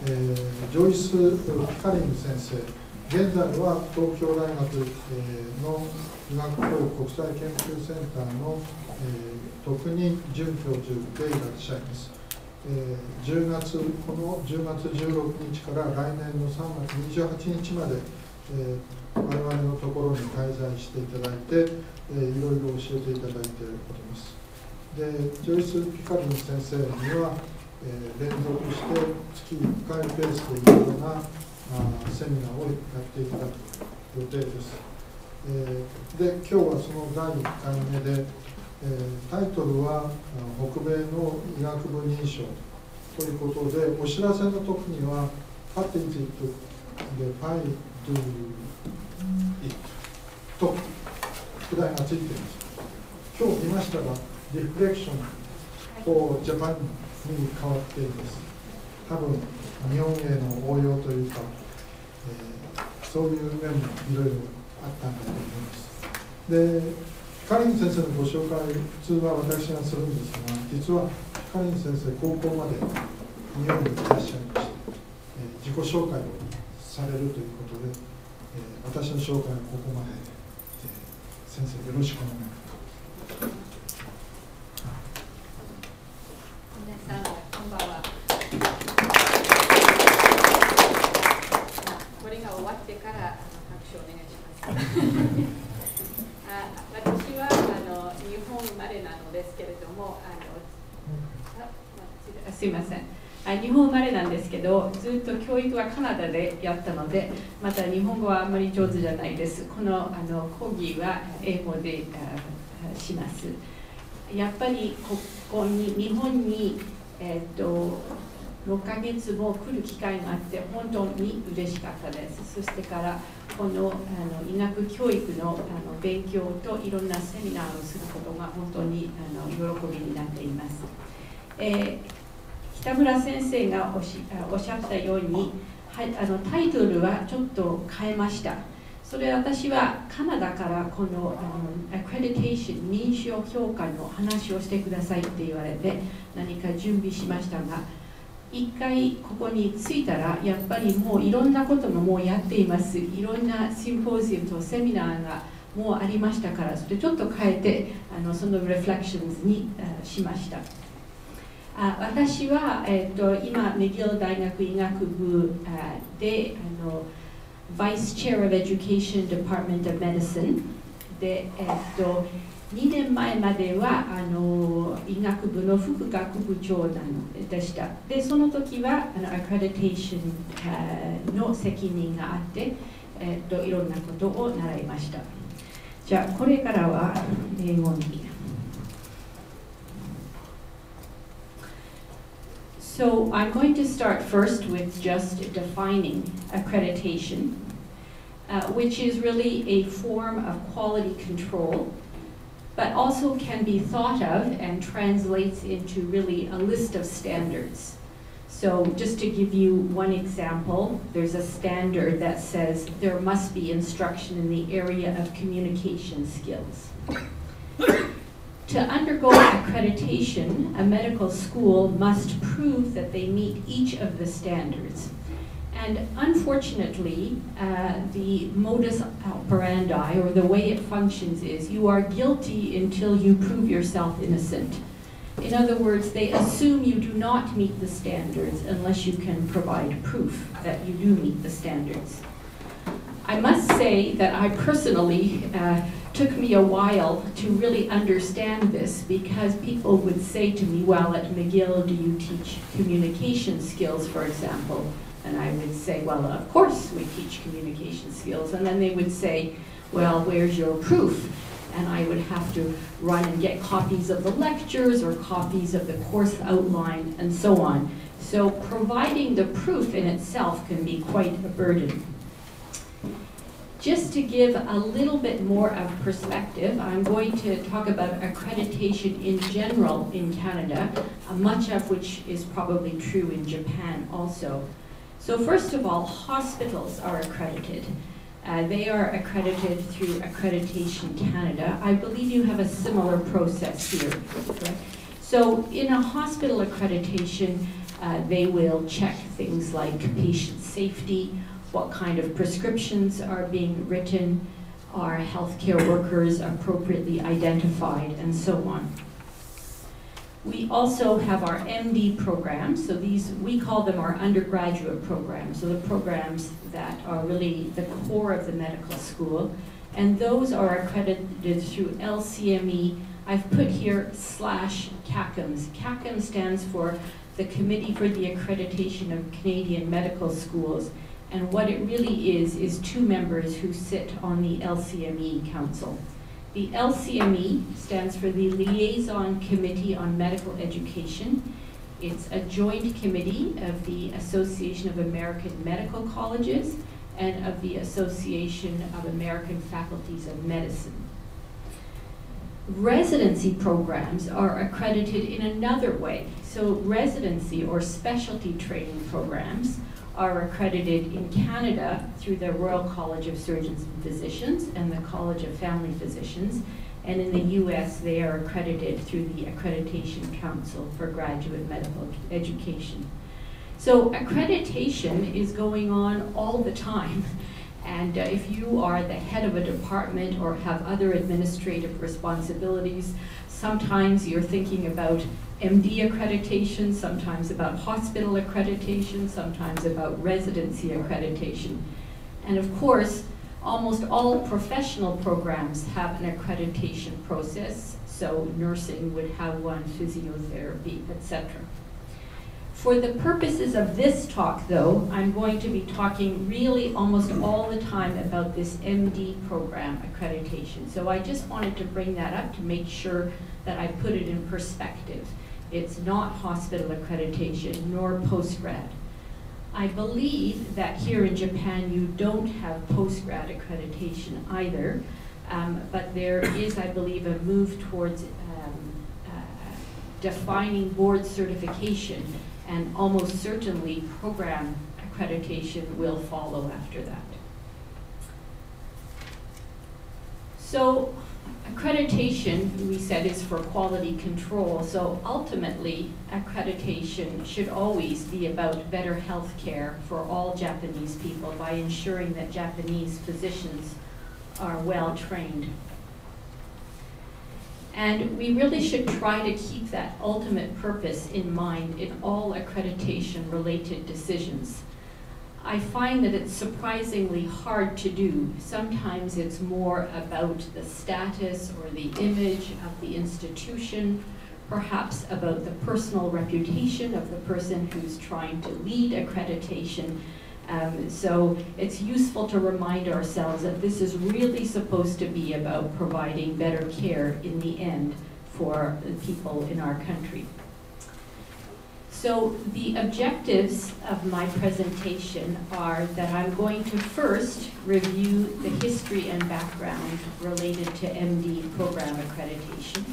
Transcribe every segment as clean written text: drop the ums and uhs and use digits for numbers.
ジョイス・ピカリン先生、現在は東京大学の医学教育国際研究センターの特任准教授でいらっしゃいます。この10月16日から来年の3月28日まで、我々のところに滞在していただいて、いろいろ教えていただいております。で、ジョイス・ピカリン先生には、連続して月1回ペースでいろいろなセミナーをやっていただく予定です。で、今日はその第1回目で、タイトルは北米の医学部認証ということで、お知らせの時には What is it? で Why do it? と副題がついています。今日見ましたが、Reflection for Japan に変わっています。多分日本への応用というか、そういう面もいろいろあったんだと思います。で、カリン先生のご紹介、普通は私がするんですが、実はカリン先生、高校まで日本にいらっしゃいまして、自己紹介をされるということで、私の紹介はここまで、先生よろしくお願いします。皆さん、こんばんは。これが終わってから拍手をお願いします。私は日本生まれなのですけれども、すいません。日本生まれなんですけど、ずっと教育はカナダでやったので、また日本語はあんまり上手じゃないです。この講義は英語でします。やっぱりここに日本に、6ヶ月も来る機会があって本当に嬉しかったです。そしてからこの医学教育の勉強といろんなセミナーをすることが本当に喜びになっています。北村先生がおっしゃったように、タイトルはちょっと変えました。それ私はカナダからこのアクレディテーション、認証評価の話をしてくださいって言われて何か準備しましたが、一回ここに着いたらやっぱりもういろんなことももうやっています。いろんなシンポジウムとセミナーがもうありましたから、それちょっと変えてそのレフレクションズにしました。私は、今メギル大学医学部でVice Chair of Education Department of Medicine で、2年前までは医学部の副学部長でした。で、その時はアクレディテーションの責任があって、いろんなことを習いました。じゃあ、これからは英語に。So I'm going to start first with just defining accreditation, which is really a form of quality control, but also can be thought of and translates into really a list of standards. So just to give you one example, there's a standard that says there must be instruction in the area of communication skills. To undergo accreditation, a medical school must prove that they meet each of the standards. And unfortunately, the modus operandi, or the way it functions, is you are guilty until you prove yourself innocent. In other words, they assume you do not meet the standards unless you can provide proof that you do meet the standards. I must say that I personally took me a while to really understand this, because people would say to me, well, at McGill, do you teach communication skills, for example? And I would say, well, of course we teach communication skills. And then they would say, well, where's your proof? And I would have to run and get copies of the lectures or copies of the course outline and so on. So providing the proof in itself can be quite a burden. Just to give a little bit more of perspective, I'm going to talk about accreditation in general in Canada, much of which is probably true in Japan also. So first of all, hospitals are accredited. They are accredited through Accreditation Canada. I believe you have a similar process here. Right? So in a hospital accreditation, They will check things like patient safety, what kind of prescriptions are being written, are healthcare workers appropriately identified, and so on. We also have our MD programs, so these, we call them our undergraduate programs, so the programs that are really the core of the medical school, and those are accredited through LCME. I've put here /CACMS. CACMS stands for the Committee for the Accreditation of Canadian Medical Schools, and what it really is 2 members who sit on the LCME Council. The LCME stands for the Liaison Committee on Medical Education. It's a joint committee of the Association of American Medical Colleges and of the Association of American Faculties of Medicine. Residency programs are accredited in another way. So residency or specialty training programs are accredited in Canada through the Royal College of Surgeons and Physicians and the College of Family Physicians, and in the US they are accredited through the Accreditation Council for Graduate Medical Education. So accreditation is going on all the time, and if you are the head of a department or have other administrative responsibilities, sometimes you're thinking about MD accreditation, sometimes about hospital accreditation, sometimes about residency accreditation. And of course, almost all professional programs have an accreditation process, so nursing would have one, physiotherapy, etc. For the purposes of this talk, though, I'm going to be talking really almost all the time about this MD program accreditation. So I just wanted to bring that up to make sure that I put it in perspective. It's not hospital accreditation nor postgrad. I believe that here in Japan you don't have postgrad accreditation either, but there is, I believe, a move towards defining board certification, and almost certainly program accreditation will follow after that. So accreditation, we said, is for quality control. So ultimately, accreditation should always be about better health care for all Japanese people by ensuring that Japanese physicians are well trained. And we really should try to keep that ultimate purpose in mind in all accreditation-related decisions. I find that it's surprisingly hard to do. Sometimes it's more about the status or the image of the institution, perhaps about the personal reputation of the person who's trying to lead accreditation. So it's useful to remind ourselves that this is really supposed to be about providing better care in the end for the people in our country. So the objectives of my presentation are that I'm going to first review the history and background related to MD program accreditation.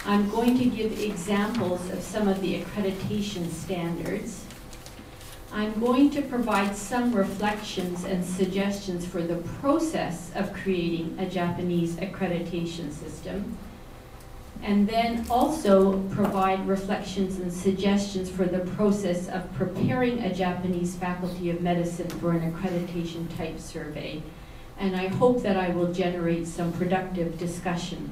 I'm going to give examples of some of the accreditation standards. I'm going to provide some reflections and suggestions for the process of creating a Japanese accreditation system, and then also provide reflections and suggestions for the process of preparing a Japanese Faculty of Medicine for an accreditation type survey. And I hope that I will generate some productive discussion.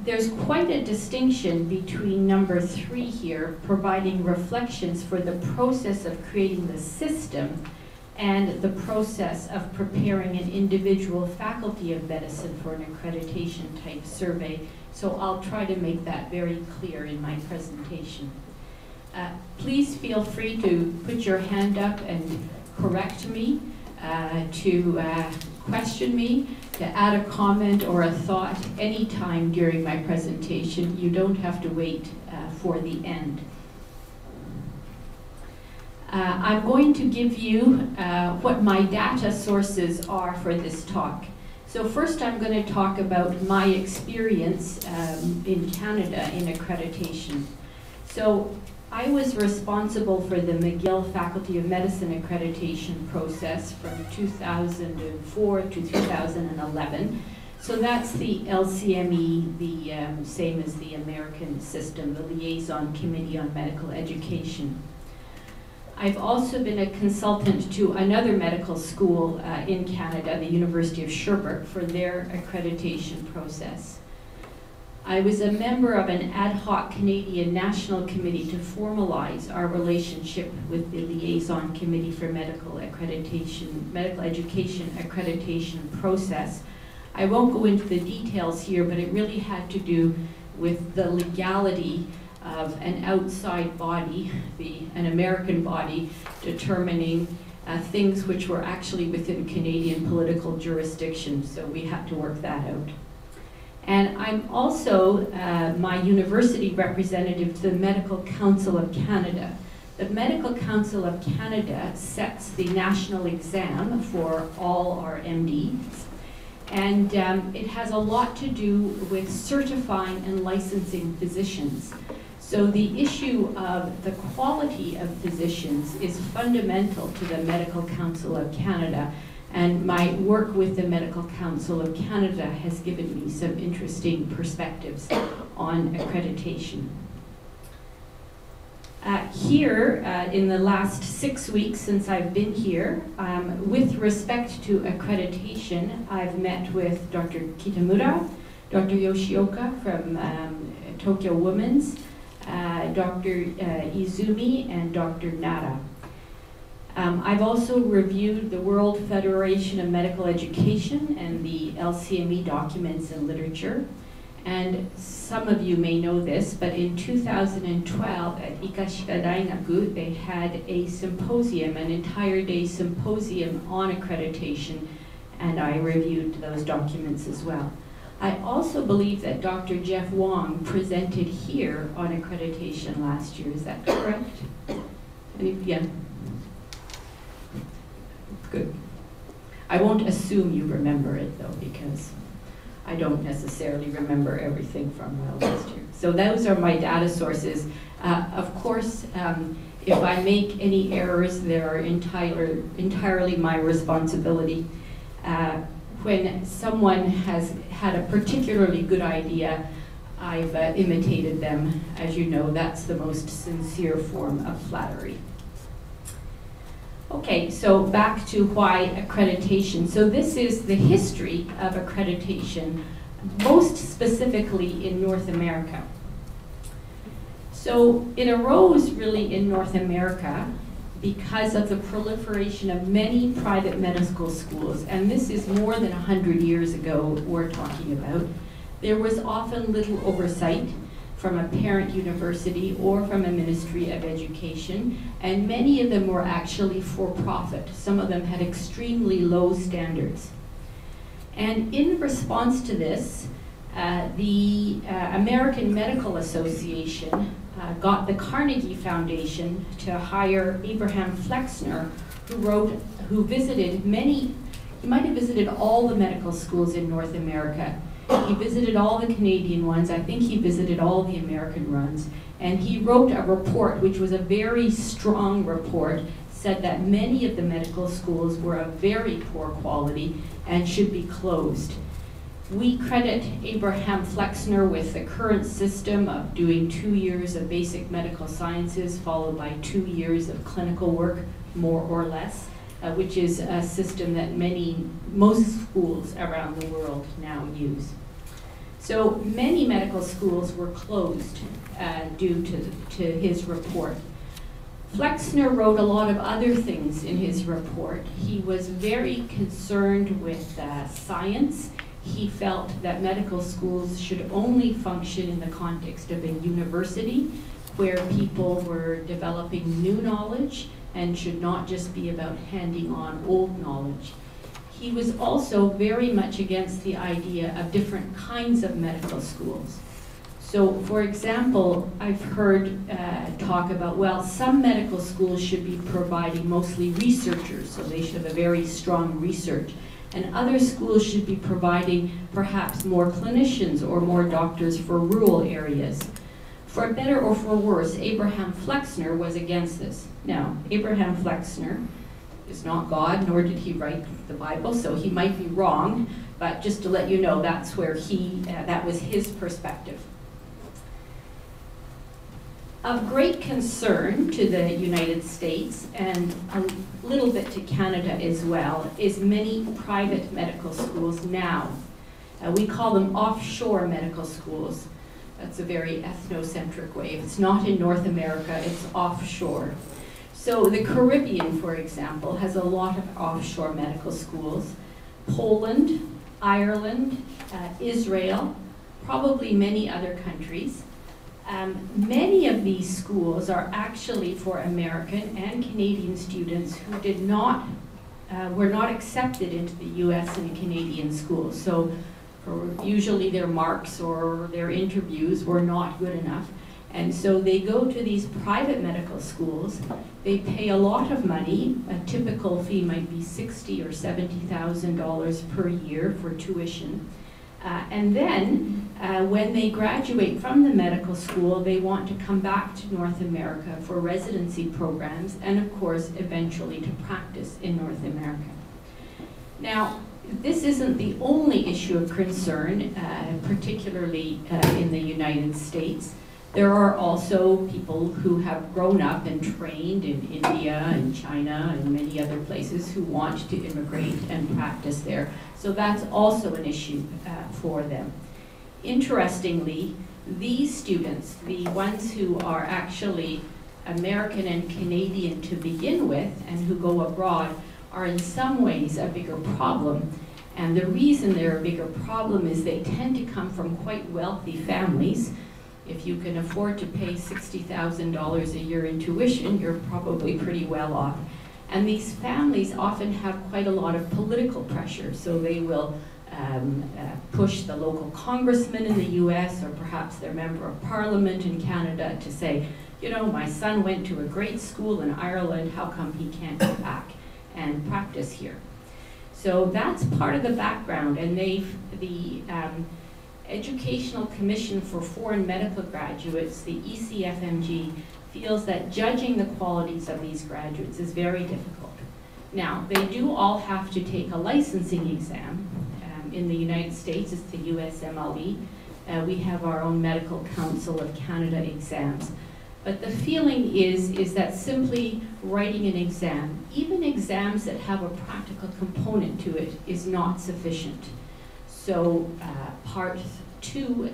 There's quite a distinction between number 3 here, providing reflections for the process of creating the system, and the process of preparing an individual Faculty of Medicine for an accreditation type survey. So I'll try to make that very clear in my presentation. Please feel free to put your hand up and correct me, to question me, to add a comment or a thought anytime during my presentation. You don't have to wait for the end. I'm going to give you what my data sources are for this talk. So first I'm going to talk about my experience in Canada in accreditation. So I was responsible for the McGill Faculty of Medicine accreditation process from 2004 to 2011. So that's the LCME, the same as the American system, the Liaison Committee on Medical Education. I've also been a consultant to another medical school in Canada, the University of Sherbrooke, for their accreditation process. I was a member of an ad hoc Canadian National Committee to formalize our relationship with the Liaison Committee for Medical Education accreditation process. I won't go into the details here, but it really had to do with the legality of an outside body, an American body, determining things which were actually within Canadian political jurisdiction, so we had to work that out. And I'm also my university representative to the Medical Council of Canada. The Medical Council of Canada sets the national exam for all our MDs, and it has a lot to do with certifying and licensing physicians. So the issue of the quality of physicians is fundamental to the Medical Council of Canada, and my work with the Medical Council of Canada has given me some interesting perspectives on accreditation. Here, in the last 6 weeks since I've been here, with respect to accreditation, I've met with Dr. Kitamura, Dr. Yoshioka from Tokyo Women's, Dr. Izumi, and Dr. Nara. I've also reviewed the World Federation of Medical Education and the LCME documents and literature. And some of you may know this, but in 2012 at Ikashika Daigaku, they had a symposium, an entire day symposium on accreditation, and I reviewed those documents as well. I also believe that Dr. Jeff Wong presented here on accreditation last year. Is that correct? Yeah. Good. I won't assume you remember it, though, because I don't necessarily remember everything from last year. So those are my data sources. Of course, if I make any errors, they are entirely my responsibility. When someone has had a particularly good idea, I've imitated them. As you know, that's the most sincere form of flattery. Okay, so back to why accreditation. So this is the history of accreditation, most specifically in North America. So it arose really in North America because of the proliferation of many private medical schools, and this is more than 100 years ago we're talking about. There was often little oversight from a parent university or from a Ministry of Education, and many of them were actually for-profit. Some of them had extremely low standards. And in response to this, the American Medical Association got the Carnegie Foundation to hire Abraham Flexner, who visited many, he might have visited all the medical schools in North America. He visited all the Canadian ones. I think he visited all the American ones. And he wrote a report, which was a very strong report, said that many of the medical schools were of very poor quality and should be closed. We credit Abraham Flexner with the current system of doing 2 years of basic medical sciences followed by 2 years of clinical work, more or less, which is a system that most schools around the world now use. So many medical schools were closed due to his report. Flexner wrote a lot of other things in his report. He was very concerned with science. He felt that medical schools should only function in the context of a university where people were developing new knowledge and should not just be about handing on old knowledge. He was also very much against the idea of different kinds of medical schools. So, for example, I've heard talk about, well, some medical schools should be providing mostly researchers, so they should have a very strong research. And other schools should be providing perhaps more clinicians or more doctors for rural areas. For better or for worse, Abraham Flexner was against this. Now, Abraham Flexner is not God, nor did he write the Bible, so he might be wrong, but just to let you know, that's where that was his perspective. Of great concern to the United States, and a little bit to Canada as well, is many private medical schools now. We call them offshore medical schools. That's a very ethnocentric way. If it's not in North America, it's offshore. So the Caribbean, for example, has a lot of offshore medical schools. Poland, Ireland, Israel, probably many other countries. Many of these schools are actually for American and Canadian students who were not accepted into the US and Canadian schools. So usually their marks or their interviews were not good enough. And so they go to these private medical schools. They pay a lot of money. A typical fee might be $60,000 or $70,000 per year for tuition. And then when they graduate from the medical school, they want to come back to North America for residency programs and, of course, eventually to practice in North America. Now, this isn't the only issue of concern, particularly in the United States. There are also people who have grown up and trained in India and China and many other places who want to immigrate and practice there. So that's also an issue for them. Interestingly, these students, the ones who are actually American and Canadian to begin with and who go abroad, are in some ways a bigger problem. And the reason they're a bigger problem is they tend to come from quite wealthy families. If you can afford to pay $60,000 a year in tuition, you're probably pretty well off. And these families often have quite a lot of political pressure, so they will push the local congressman in the US or perhaps their member of parliament in Canada to say, you know, my son went to a great school in Ireland, how come he can't go back and practice here? So that's part of the background, and the Educational Commission for Foreign Medical Graduates, the ECFMG, feels that judging the qualities of these graduates is very difficult. Now, they do all have to take a licensing exam. In the United States, it's the USMLE. We have our own Medical Council of Canada exams. But the feeling is that simply writing an exam, even exams that have a practical component to it, is not sufficient. So Part 2,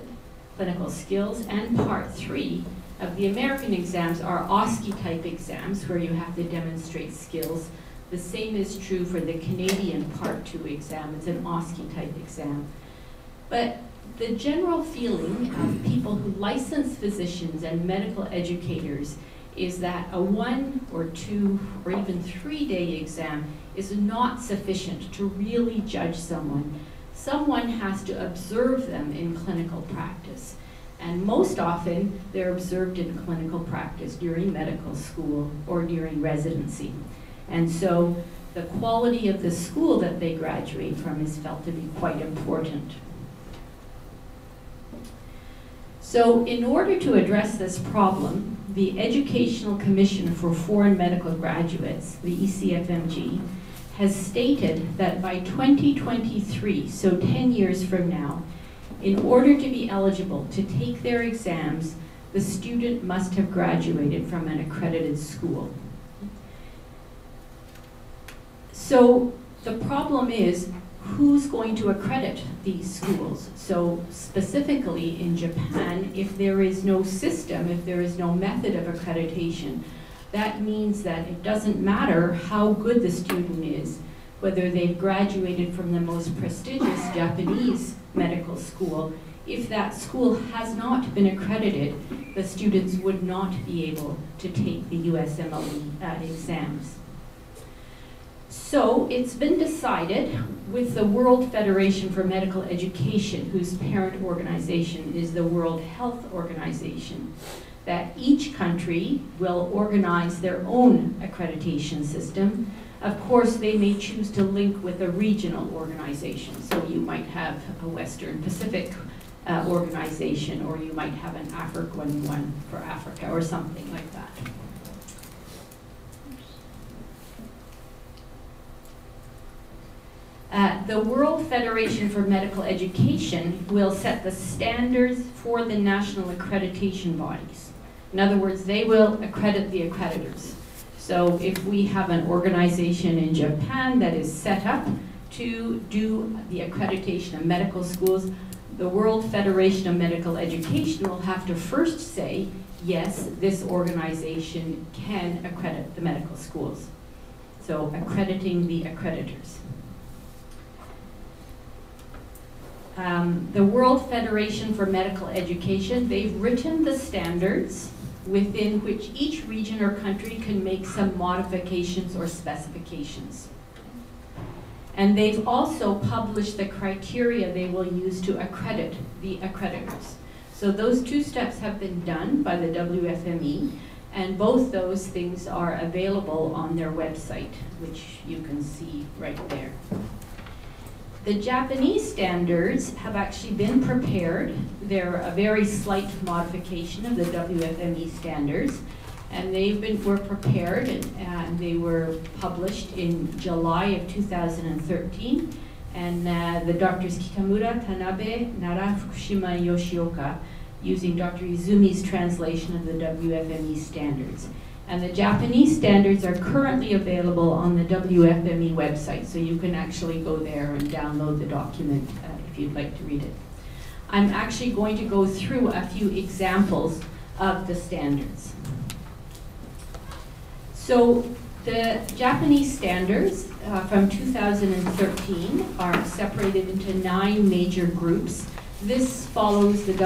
clinical skills, and Part 3 of the American exams are OSCE-type exams where you have to demonstrate skills. The same is true for the Canadian Part 2 exam. It's an OSCE-type exam. But the general feeling of people who license physicians and medical educators is that a 1 or 2 or even 3-day exam is not sufficient to really judge someone. Someone has to observe them in clinical practice. And most often, they're observed in clinical practice during medical school or during residency. And so the quality of the school that they graduate from is felt to be quite important. So in order to address this problem, the Educational Commission for Foreign Medical Graduates, the ECFMG, has stated that by 2023, so 10 years from now, in order to be eligible to take their exams, the student must have graduated from an accredited school. So the problem is, who's going to accredit these schools? So specifically in Japan, if there is no system, if there is no method of accreditation, that means that it doesn't matter how good the student is, whether they've graduated from the most prestigious Japanese medical school. If that school has not been accredited, the students would not be able to take the USMLE exams. So it's been decided with the World Federation for Medical Education, whose parent organization is the World Health Organization, that each country will organize their own accreditation system. Of course, they may choose to link with a regional organization. So you might have a Western Pacific organization, or you might have an African one for Africa, or something like that. The World Federation for Medical Education will set the standards for the national accreditation bodies. In other words, they will accredit the accreditors. So if we have an organization in Japan that is set up to do the accreditation of medical schools, the World Federation of Medical Education will have to first say, yes, this organization can accredit the medical schools. So accrediting the accreditors. The World Federation for Medical Education, they've written the standards within which each region or country can make some modifications or specifications. And they've also published the criteria they will use to accredit the accreditors. So those two steps have been done by the WFME, and both those things are available on their website, which you can see right there. The Japanese standards have actually been prepared. They're a very slight modification of the WFME standards, and were prepared and they were published in July of 2013. And the doctors Kitamura, Tanabe, Nara, Fukushima, and Yoshioka, using Dr. Izumi's translation of the WFME standards. And the Japanese standards are currently available on the WFME website, so you can actually go there and download the document if you'd like to read it. I'm actually going to go through a few examples of the standards. So the Japanese standards from 2013 are separated into 9 major groups. This follows the the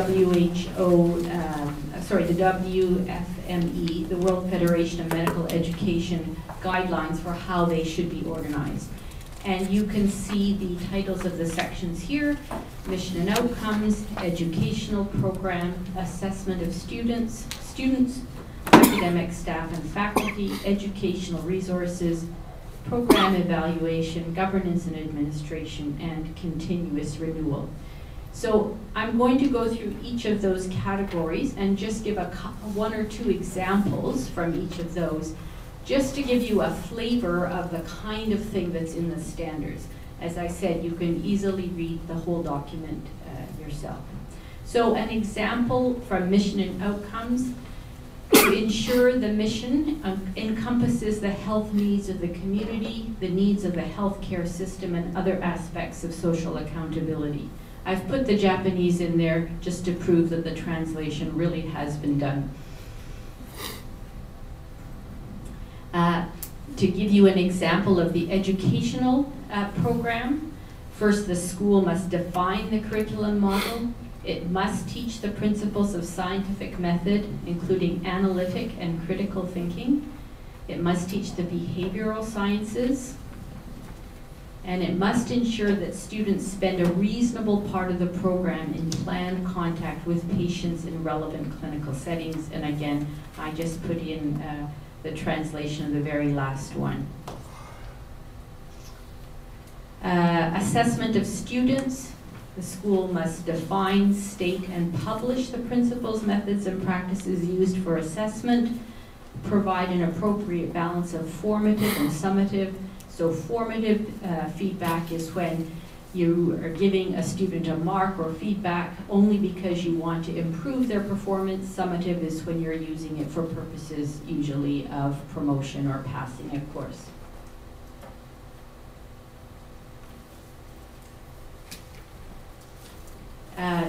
WFME, the World Federation of Medical Education, guidelines for how they should be organized. And you can see the titles of the sections here: mission and outcomes, educational program, assessment of students, academic staff and faculty, educational resources, program evaluation, governance and administration, and continuous renewal. So I'm going to go through each of those categories and just give one or two examples from each of those, just to give you a flavor of the kind of thing that's in the standards. As I said, you can easily read the whole document yourself. So an example from mission and outcomes: to ensure the mission encompasses the health needs of the community, the needs of the healthcare system, and other aspects of social accountability. I've put the Japanese in there just to prove that the translation really has been done. To give you an example of the educational program, first, the school must define the curriculum model. It must teach the principles of scientific method, including analytic and critical thinking. It must teach the behavioral sciences. And it must ensure that students spend a reasonable part of the program in planned contact with patients in relevant clinical settings. And again, I just put in the translation of the very last one. Assessment of students. The school must define, state, and publish the principles, methods, and practices used for assessment, provide an appropriate balance of formative and summative. So formative feedback is when you are giving a student a mark or feedback only because you want to improve their performance. Summative is when you're using it for purposes usually of promotion or passing a course.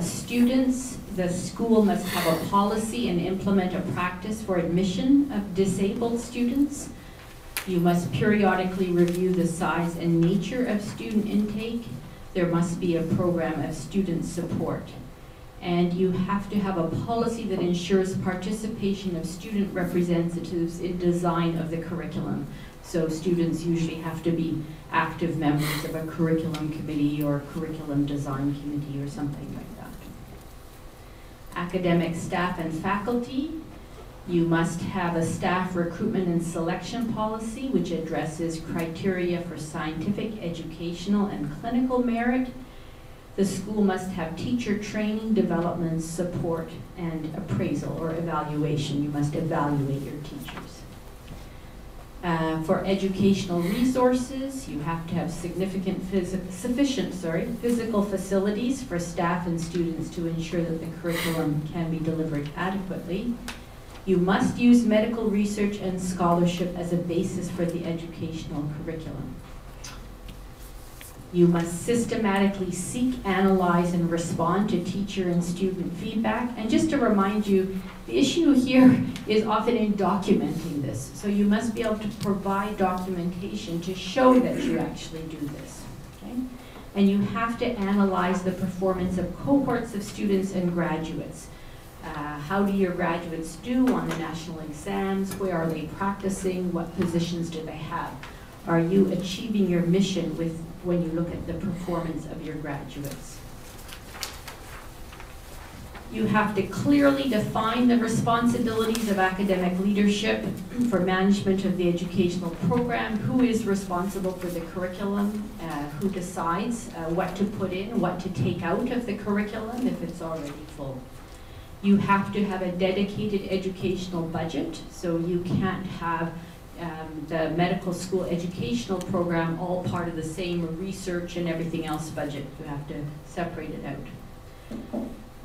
Students, the school must have a policy and implement a practice for admission of disabled students. You must periodically review the size and nature of student intake. There must be a program of student support. And you have to have a policy that ensures participation of student representatives in design of the curriculum. So students usually have to be active members of a curriculum committee or curriculum design committee or something like that. Academic staff and faculty. You must have a staff recruitment and selection policy which addresses criteria for scientific, educational, and clinical merit. The school must have teacher training, development, support, and appraisal or evaluation. You must evaluate your teachers. For educational resources, you have to have sufficient physical facilities for staff and students to ensure that the curriculum can be delivered adequately. You must use medical research and scholarship as a basis for the educational curriculum. You must systematically seek, analyze, and respond to teacher and student feedback. And just to remind you, the issue here is often in documenting this. So you must be able to provide documentation to show that you actually do this. Okay? And you have to analyze the performance of cohorts of students and graduates. How do your graduates do on the national exams? Where are they practicing? What positions do they have? Are you achieving your mission when you look at the performance of your graduates? You have to clearly define the responsibilities of academic leadership for management of the educational program. Who is responsible for the curriculum? Who decides what to put in, what to take out of the curriculum if it's already full? You have to have a dedicated educational budget, so you can't have the medical school educational program all part of the same research and everything else budget. You have to separate it out.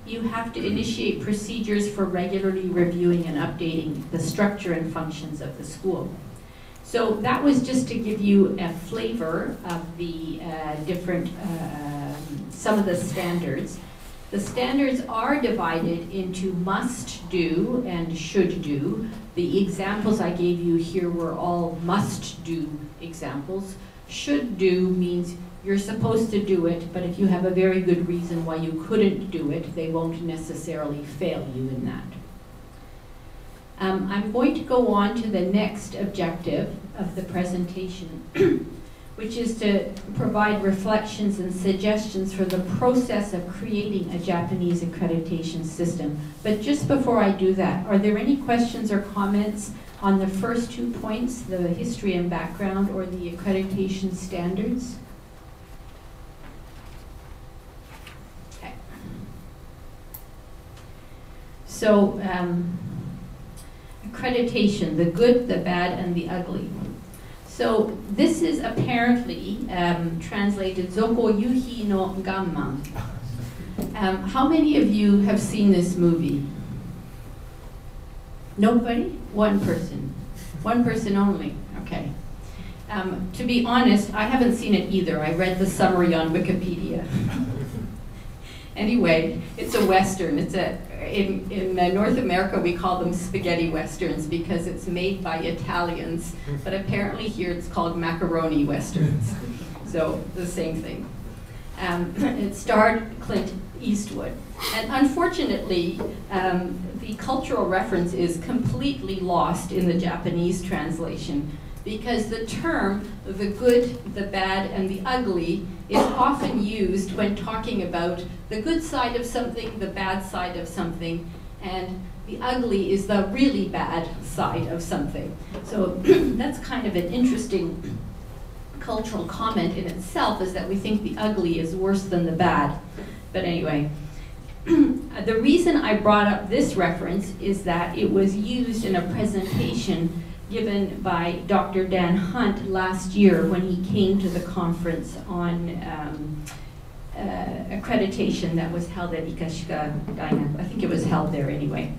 You have to initiate procedures for regularly reviewing and updating the structure and functions of the school. So that was just to give you a flavor of the some of the standards. The standards are divided into must do and should do. The examples I gave you here were all must do examples. Should do means you're supposed to do it, but if you have a very good reason why you couldn't do it, they won't necessarily fail you in that. I'm going to go on to the next objective of the presentation, which is to provide reflections and suggestions for the process of creating a Japanese accreditation system. But just before I do that, are there any questions or comments on the first 2 points, the history and background or the accreditation standards? Okay. So, accreditation, the good, the bad, and the ugly. So this is apparently translated Zoko Yuhi no Gamman. How many of you have seen this movie? Nobody? One person. One person only. Okay. To be honest, I haven't seen it either. I read the summary on Wikipedia. Anyway, it's a Western. It's in North America, we call them spaghetti Westerns because it's made by Italians, but apparently here it's called macaroni Westerns. So, the same thing. It starred Clint Eastwood. And unfortunately, the cultural reference is completely lost in the Japanese translation because the term, the good, the bad, and the ugly is often used when talking about the good side of something, the bad side of something, and the ugly is the really bad side of something. So that's kind of an interesting cultural comment in itself, is that we think the ugly is worse than the bad. But anyway, the reason I brought up this reference is that it was used in a presentation given by Dr. Dan Hunt last year when he came to the conference on accreditation that was held at Ikashika Dainaku. I think it was held there anyway.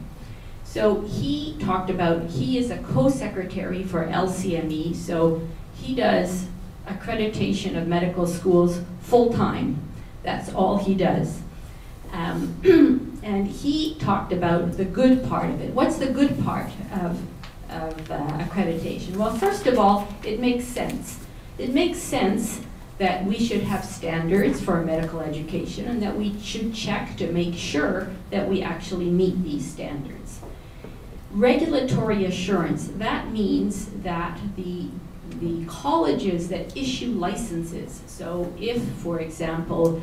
So he talked about, he is a co-secretary for LCME, so he does accreditation of medical schools full-time. That's all he does. And he talked about the good part of it. What's the good part of accreditation? Well, first of all, it makes sense. It makes sense that we should have standards for medical education and that we should check to make sure that we actually meet these standards. Regulatory assurance, that means that the colleges that issue licenses, so if, for example,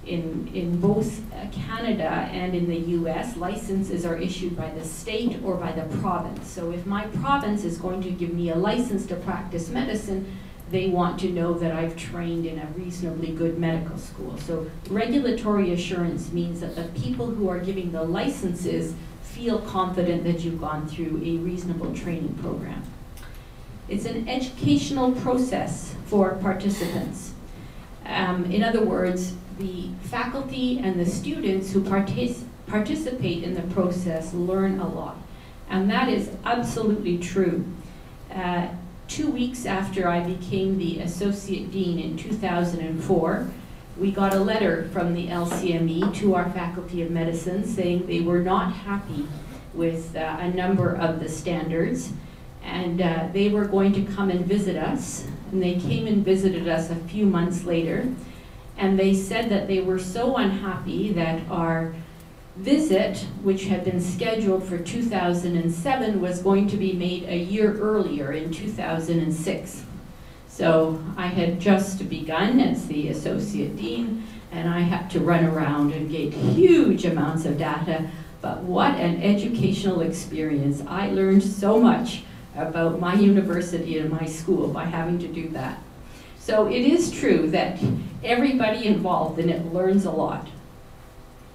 in both Canada and in the US, licenses are issued by the state or by the province. So if my province is going to give me a license to practice medicine, they want to know that I've trained in a reasonably good medical school. So regulatory assurance means that the people who are giving the licenses feel confident that you've gone through a reasonable training program. It's an educational process for participants. In other words, the faculty and the students who participate in the process learn a lot. And that is absolutely true. 2 weeks after I became the Associate Dean in 2004, we got a letter from the LCME to our Faculty of Medicine saying they were not happy with a number of the standards, and they were going to come and visit us. And they came and visited us a few months later, and they said that they were so unhappy that our visit, which had been scheduled for 2007, was going to be made a year earlier in 2006. So I had just begun as the Associate Dean, and I had to run around and get huge amounts of data. But what an educational experience. I learned so much about my university and my school by having to do that. So it is true that everybody involved in it learns a lot.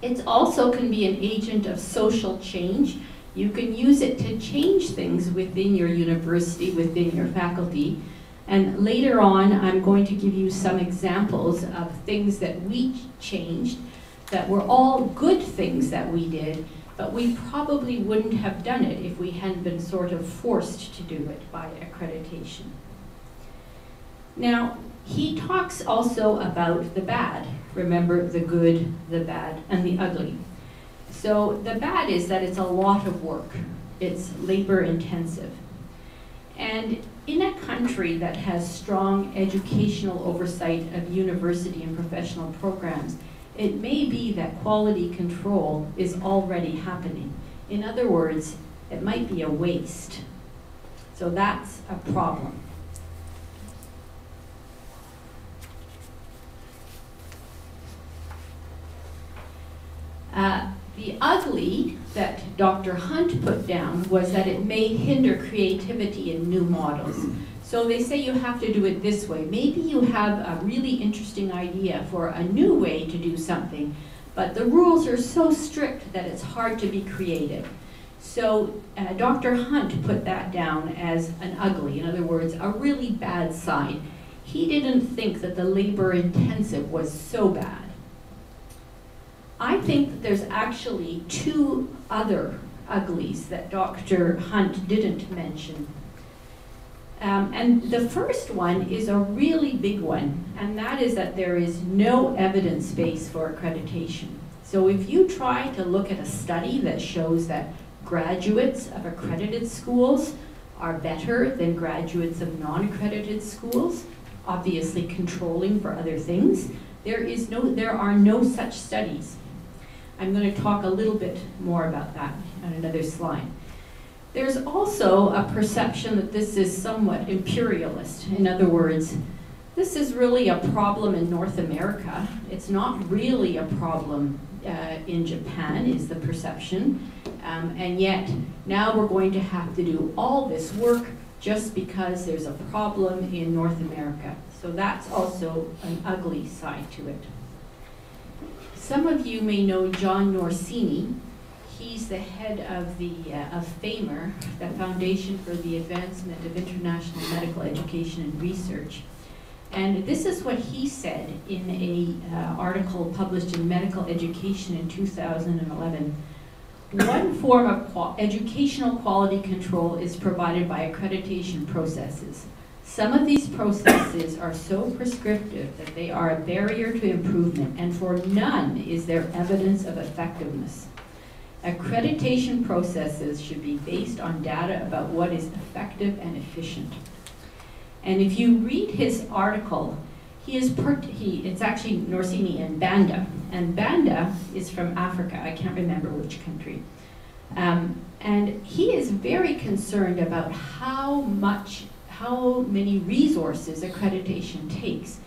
It also can be an agent of social change. You can use it to change things within your university, within your faculty. And later on, I'm going to give you some examples of things that we changed that were all good things that we did, but we probably wouldn't have done it if we hadn't been sort of forced to do it by accreditation. Now, he talks also about the bad. Remember, the good, the bad, and the ugly. So the bad is that it's a lot of work. It's labor intensive. And in a country that has strong educational oversight of university and professional programs, it may be that quality control is already happening. In other words, it might be a waste. So that's a problem. The ugly that Dr. Hunt put down was that it may hinder creativity in new models. So they say you have to do it this way. Maybe you have a really interesting idea for a new way to do something, but the rules are so strict that it's hard to be creative. So Dr. Hunt put that down as an ugly, in other words, a really bad side. He didn't think that the labor intensive was so bad. I think that there's actually two other uglies that Dr. Hunt didn't mention. And the first one is a really big one, and that is that there is no evidence base for accreditation. So if you try to look at a study that shows that graduates of accredited schools are better than graduates of non-accredited schools, obviously controlling for other things, there are no such studies. I'm going to talk a little bit more about that on another slide. There's also a perception that this is somewhat imperialist. In other words, this is really a problem in North America. It's not really a problem in Japan, is the perception. And yet, now we're going to have to do all this work just because there's a problem in North America. So that's also an ugly side to it. Some of you may know John Norsini. He's the head of FAMER, the Foundation for the Advancement of International Medical Education and Research. And this is what he said in an article published in Medical Education in 2011. One form of educational quality control is provided by accreditation processes. Some of these processes are so prescriptive that they are a barrier to improvement, and for none is there evidence of effectiveness. Accreditation processes should be based on data about what is effective and efficient. And if you read his article, it's actually Norsini and Banda. And Banda is from Africa, I can't remember which country. And he is very concerned about how many resources accreditation takes.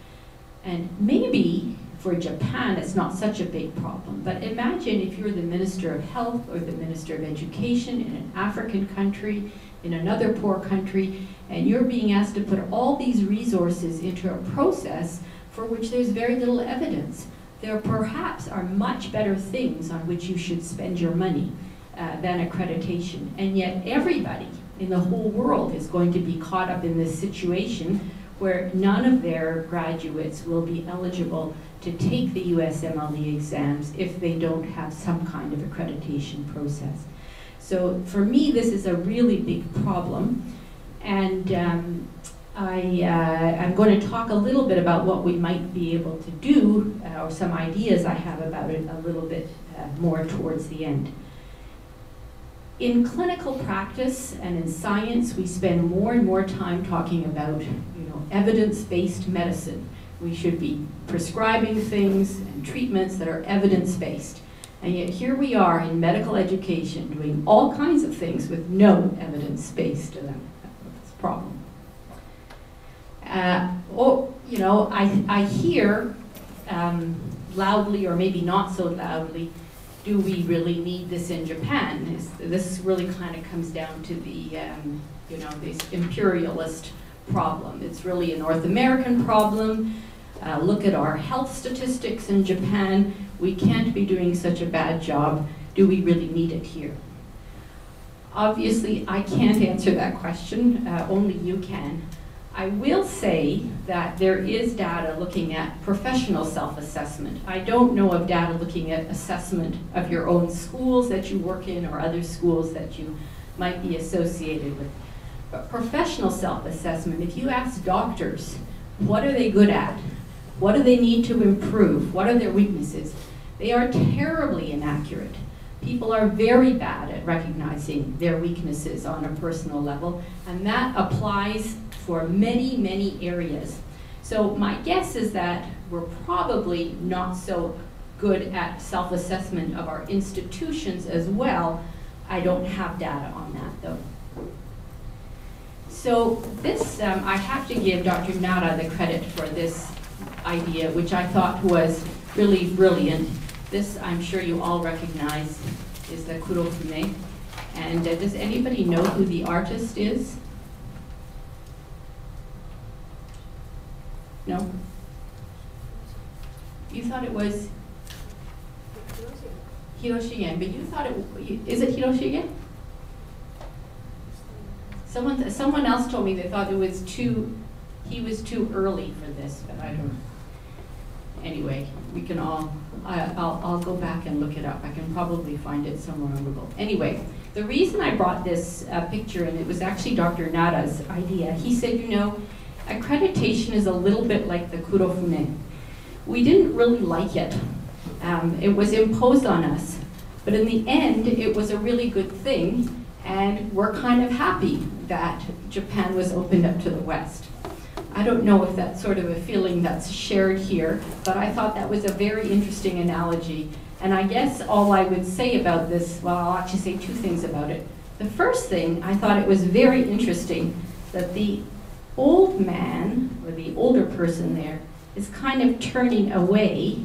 And maybe for Japan, it's not such a big problem. But imagine if you're the Minister of Health or the Minister of Education in an African country, in another poor country, and you're being asked to put all these resources into a process for which there's very little evidence. There perhaps are much better things on which you should spend your money than accreditation. And yet everybody in the whole world is going to be caught up in this situation where none of their graduates will be eligible to take the USMLE exams if they don't have some kind of accreditation process. So for me, this is a really big problem, and I'm going to talk a little bit about what we might be able to do, or some ideas I have about it a little bit more towards the end. In clinical practice and in science, we spend more and more time talking about, evidence-based medicine. We should be prescribing things and treatments that are evidence-based. And yet here we are in medical education doing all kinds of things with no evidence base to them. That's a problem. I hear loudly, or maybe not so loudly, do we really need this in Japan? This really kind of comes down to the, this imperialist problem. It's really a North American problem. Look at our health statistics in Japan. We can't be doing such a bad job. Do we really need it here? Obviously, I can't answer that question. Only you can. I will say that there is data looking at professional self-assessment. I don't know of data looking at assessment of your own schools that you work in or other schools that you might be associated with. But professional self-assessment, if you ask doctors, what are they good at? What do they need to improve? What are their weaknesses? They are terribly inaccurate. People are very bad at recognizing their weaknesses on a personal level, and that applies for many, many areas. So my guess is that we're probably not so good at self-assessment of our institutions as well. I don't have data on that though. So this, I have to give Dr. Nara the credit for this idea, which I thought was really brilliant. This, I'm sure you all recognize, is the Kurofume. And does anybody know who the artist is? No? You thought it was Hiroshigen, but you thought is it Hiroshigen? Someone else told me they thought he was too early for this, but I don't know. Anyway, we can all, I'll go back and look it up. I can probably find it somewhere on Google. Anyway, the reason I brought this picture, and it was actually Dr. Nara's idea, he said, accreditation is a little bit like the Kurofune. We didn't really like it. It was imposed on us. But in the end, it was a really good thing, and we're kind of happy that Japan was opened up to the West. I don't know if that's sort of a feeling that's shared here, but I thought that was a very interesting analogy. And I guess all I would say about this, well, I'll actually say two things about it. The first thing, I thought it was very interesting that the old man, or the older person there, is kind of turning away,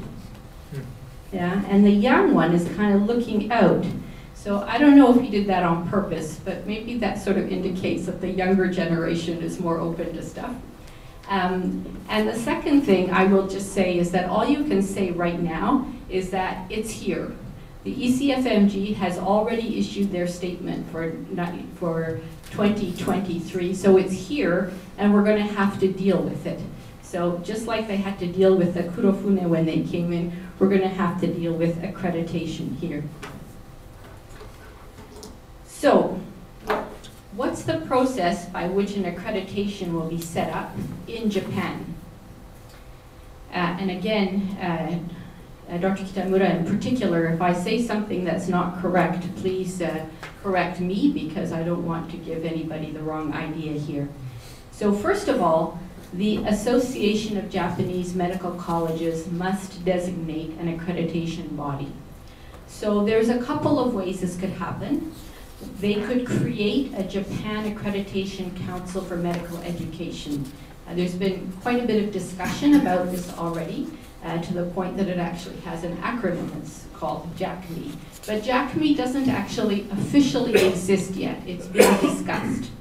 yeah, and the young one is kind of looking out. So I don't know if he did that on purpose, but maybe that sort of indicates that the younger generation is more open to stuff. And the second thing I will just say is that all you can say right now is that it's here. The ECFMG has already issued their statement for 2023, so it's here, and we're going to have to deal with it. So just like they had to deal with the Kurofune when they came in, we're going to have to deal with accreditation here. So, what's the process by which an accreditation will be set up in Japan? And again, Dr. Kitamura in particular, if I say something that's not correct, please correct me, because I don't want to give anybody the wrong idea here. So first of all, the Association of Japanese Medical Colleges must designate an accreditation body. So there's a couple of ways this could happen. They could create a Japan Accreditation Council for Medical Education. There's been quite a bit of discussion about this already, to the point that it actually has an acronym. It's called JACME. But JACME doesn't actually officially exist yet. It's being discussed.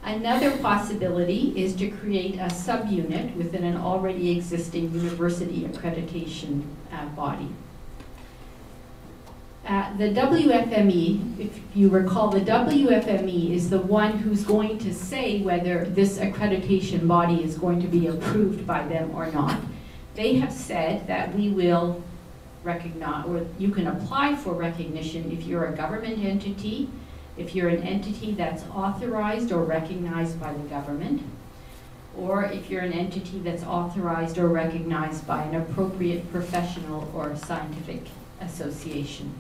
Another possibility is to create a subunit within an already existing university accreditation body. The WFME, if you recall, the WFME is the one who's going to say whether this accreditation body is going to be approved by them or not. They have said that we will recognize, or you can apply for recognition if you're a government entity, if you're an entity that's authorized or recognized by the government, or if you're an entity that's authorized or recognized by an appropriate professional or scientific association.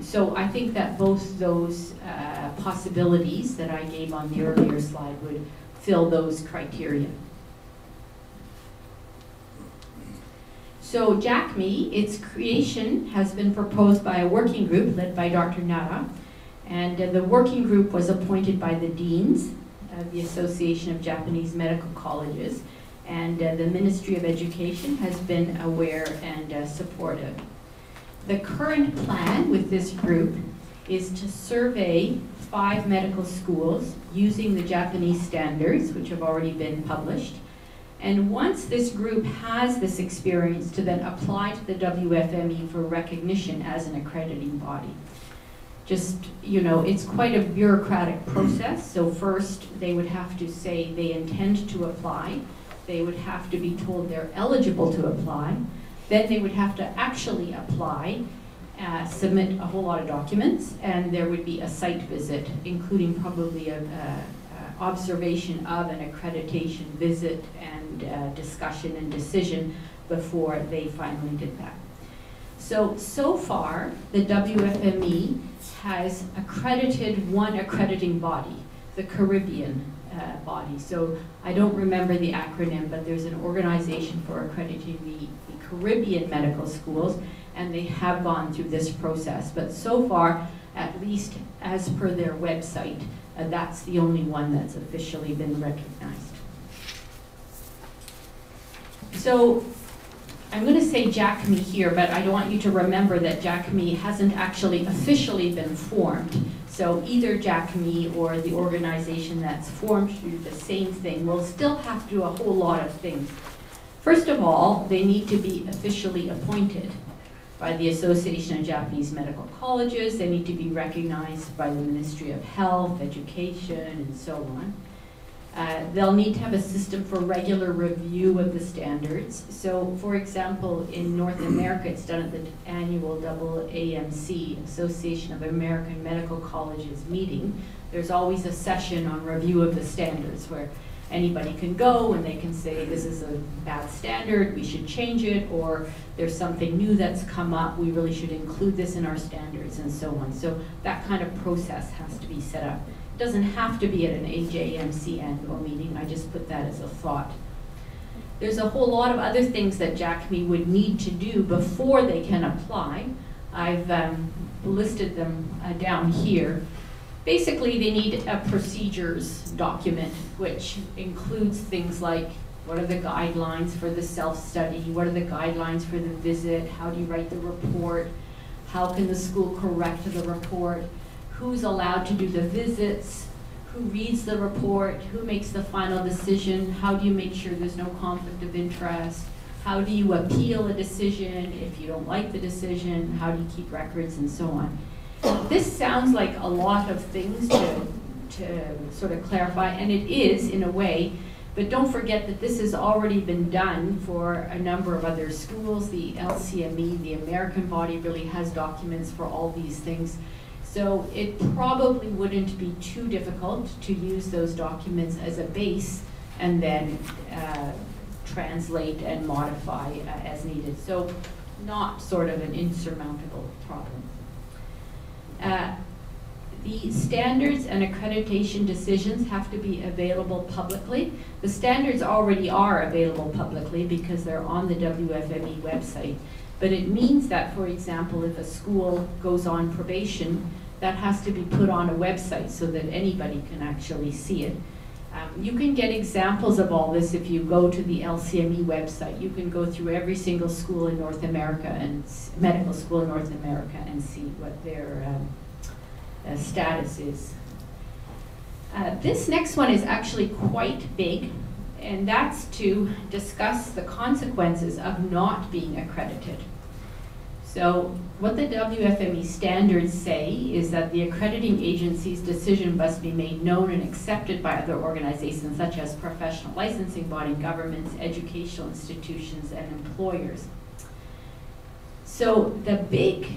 So I think that both those possibilities that I gave on the earlier slide would fill those criteria. So JACME, its creation has been proposed by a working group led by Dr. Nara, and the working group was appointed by the deans of the Association of Japanese Medical Colleges, and the Ministry of Education has been aware and supportive. The current plan with this group is to survey 5 medical schools using the Japanese standards, which have already been published. And once this group has this experience, to then apply to the WFME for recognition as an accrediting body. Just, you know, it's quite a bureaucratic process. So first, they would have to say they intend to apply. They would have to be told they're eligible to apply. Then they would have to actually apply, submit a whole lot of documents, and there would be a site visit, including probably an observation of an accreditation visit and discussion and decision before they finally did that. So far, the WFME has accredited one accrediting body, the Caribbean body. So I don't remember the acronym, but there's an organization for accrediting the Caribbean medical schools, and they have gone through this process. But so far, at least as per their website, that's the only one that's officially been recognized. So I'm going to say JACME here, but I don't want you to remember that JACME hasn't actually officially been formed. So either JACME or the organization that's formed to do the same thing will still have to do a whole lot of things. First of all, they need to be officially appointed by the Association of Japanese Medical Colleges. They need to be recognized by the Ministry of Health, Education, and so on. They'll need to have a system for regular review of the standards. So, for example, in North America, it's done at the annual AAMC, Association of American Medical Colleges meeting. There's always a session on review of the standards where anybody can go and they can say, this is a bad standard, we should change it, or there's something new that's come up, we really should include this in our standards, and so on. So that kind of process has to be set up. It doesn't have to be at an AJMC annual meeting, I just put that as a thought. There's a whole lot of other things that JACME would need to do before they can apply. I've listed them down here. Basically, they need a procedures document, which includes things like, what are the guidelines for the self-study? What are the guidelines for the visit? How do you write the report? How can the school correct the report? Who's allowed to do the visits? Who reads the report? Who makes the final decision? How do you make sure there's no conflict of interest? How do you appeal a decision if you don't like the decision? How do you keep records, and so on? This sounds like a lot of things to sort of clarify, and it is in a way, but don't forget that this has already been done for a number of other schools. The LCME, the American body, really has documents for all these things. So it probably wouldn't be too difficult to use those documents as a base and then translate and modify as needed. So not sort of an insurmountable problem. The standards and accreditation decisions have to be available publicly. The standards already are available publicly because they're on the WFME website. But it means that, for example, if a school goes on probation, that has to be put on a website so that anybody can actually see it. You can get examples of all this if you go to the LCME website. You can go through every single school in North America and medical school in North America and see what their status is. This next one is actually quite big, and that's to discuss the consequences of not being accredited. So what the WFME standards say is that the accrediting agency's decision must be made known and accepted by other organizations such as professional licensing body, governments, educational institutions, and employers. So the big,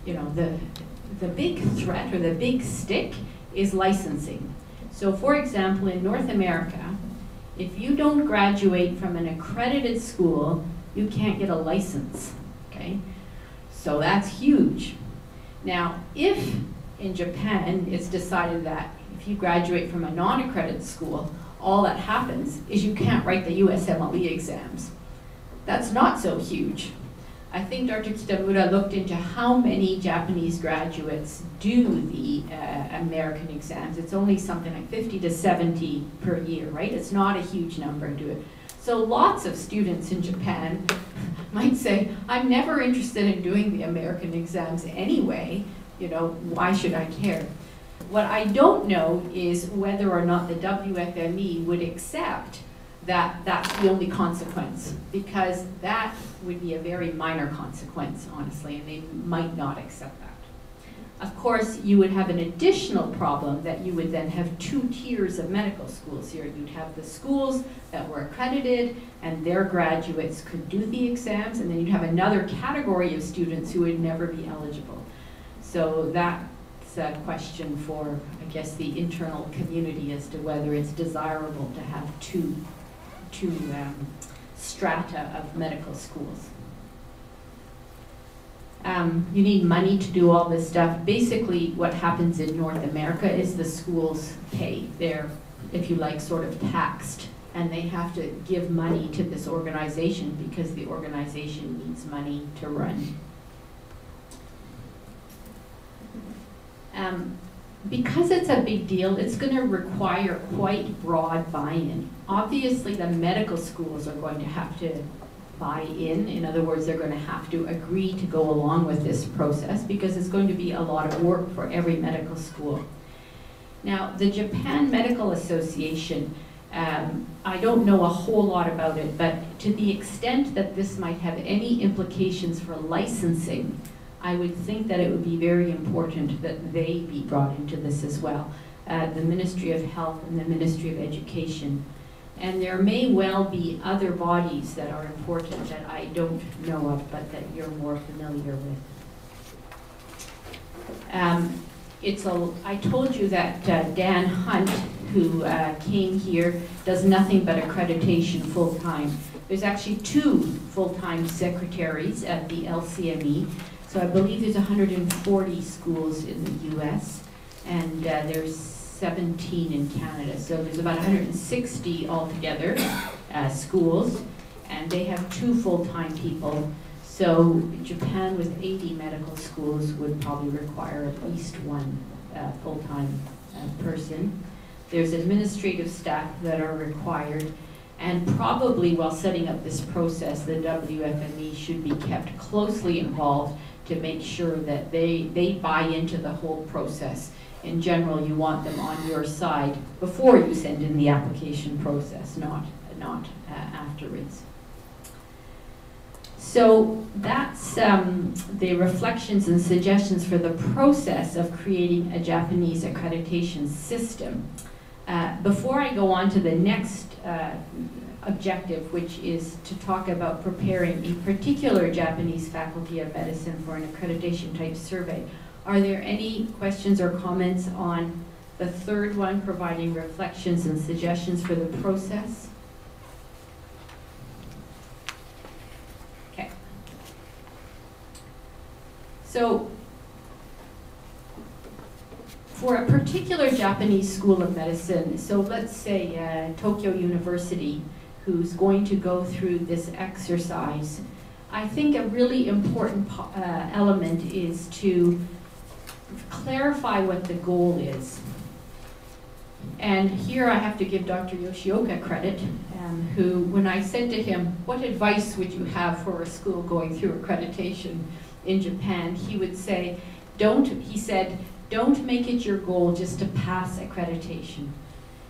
the big threat or the big stick is licensing. So for example, in North America, if you don't graduate from an accredited school, you can't get a license, okay? So that's huge. Now, if in Japan it's decided that if you graduate from a non-accredited school, all that happens is you can't write the USMLE exams. That's not so huge. I think Dr. Kitamura looked into how many Japanese graduates do the American exams. It's only something like 50 to 70 per year, right? It's not a huge number to do it. So lots of students in Japan might say, I'm never interested in doing the American exams anyway, why should I care? What I don't know is whether or not the WFME would accept that that's the only consequence, because that would be a very minor consequence, honestly, and they might not accept that. Of course, you would have an additional problem that you would then have two tiers of medical schools here. You'd have the schools that were accredited and their graduates could do the exams, and then you'd have another category of students who would never be eligible. So that's a question for, I guess, the internal community as to whether it's desirable to have two strata of medical schools. You need money to do all this stuff. Basically, what happens in North America is the schools pay. They're, if you like, sort of taxed, and they have to give money to this organization because the organization needs money to run. Because it's a big deal, it's going to require quite broad buy-in. Obviously, the medical schools are going to have to buy in. In other words, they're going to have to agree to go along with this process because it's going to be a lot of work for every medical school. Now, the Japan Medical Association, I don't know a whole lot about it, but to the extent that this might have any implications for licensing, I would think that it would be very important that they be brought into this as well. The Ministry of Health and the Ministry of Education. And there may well be other bodies that are important that I don't know of, but that you're more familiar with. I told you that Dan Hunt, who came here, does nothing but accreditation full-time. There's actually 2 full-time secretaries at the LCME. So I believe there's 140 schools in the US, and there's 17 in Canada. So there's about 160 altogether schools, and they have 2 full-time people. So Japan with 80 medical schools would probably require at least 1 full-time person. There's administrative staff that are required, and probably while setting up this process, the WFME should be kept closely involved to make sure that they buy into the whole process. In general, you want them on your side before you send in the application process, not afterwards. So that's the reflections and suggestions for the process of creating a Japanese accreditation system. Before I go on to the next objective, which is to talk about preparing a particular Japanese faculty of medicine for an accreditation type survey, are there any questions or comments on the 3rd one, providing reflections and suggestions for the process? Okay. So, for a particular Japanese school of medicine, so let's say Tokyo University, who's going to go through this exercise, I think a really important element is to clarify what the goal is. And here I have to give Dr. Yoshioka credit, who, when I said to him, what advice would you have for a school going through accreditation in Japan, he would say, don't make it your goal just to pass accreditation.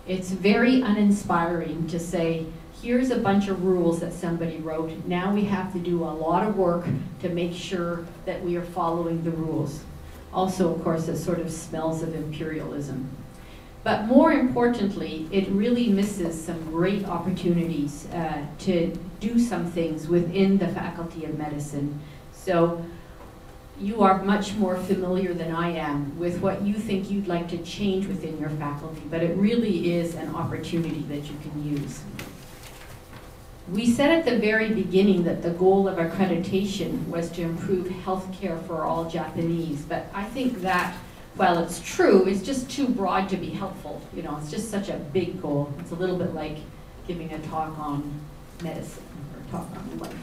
It's very uninspiring to say, here's a bunch of rules that somebody wrote. Now we have to do a lot of work to make sure that we are following the rules. Also, of course, it sort of smells of imperialism. But more importantly, it really misses some great opportunities to do some things within the Faculty of Medicine. So you are much more familiar than I am with what you think you'd like to change within your faculty, but it really is an opportunity that you can use. We said at the very beginning that the goal of accreditation was to improve healthcare for all Japanese, but I think that, while it's true, it's just too broad to be helpful. You know, it's just such a big goal. It's a little bit like giving a talk on medicine or talk on life.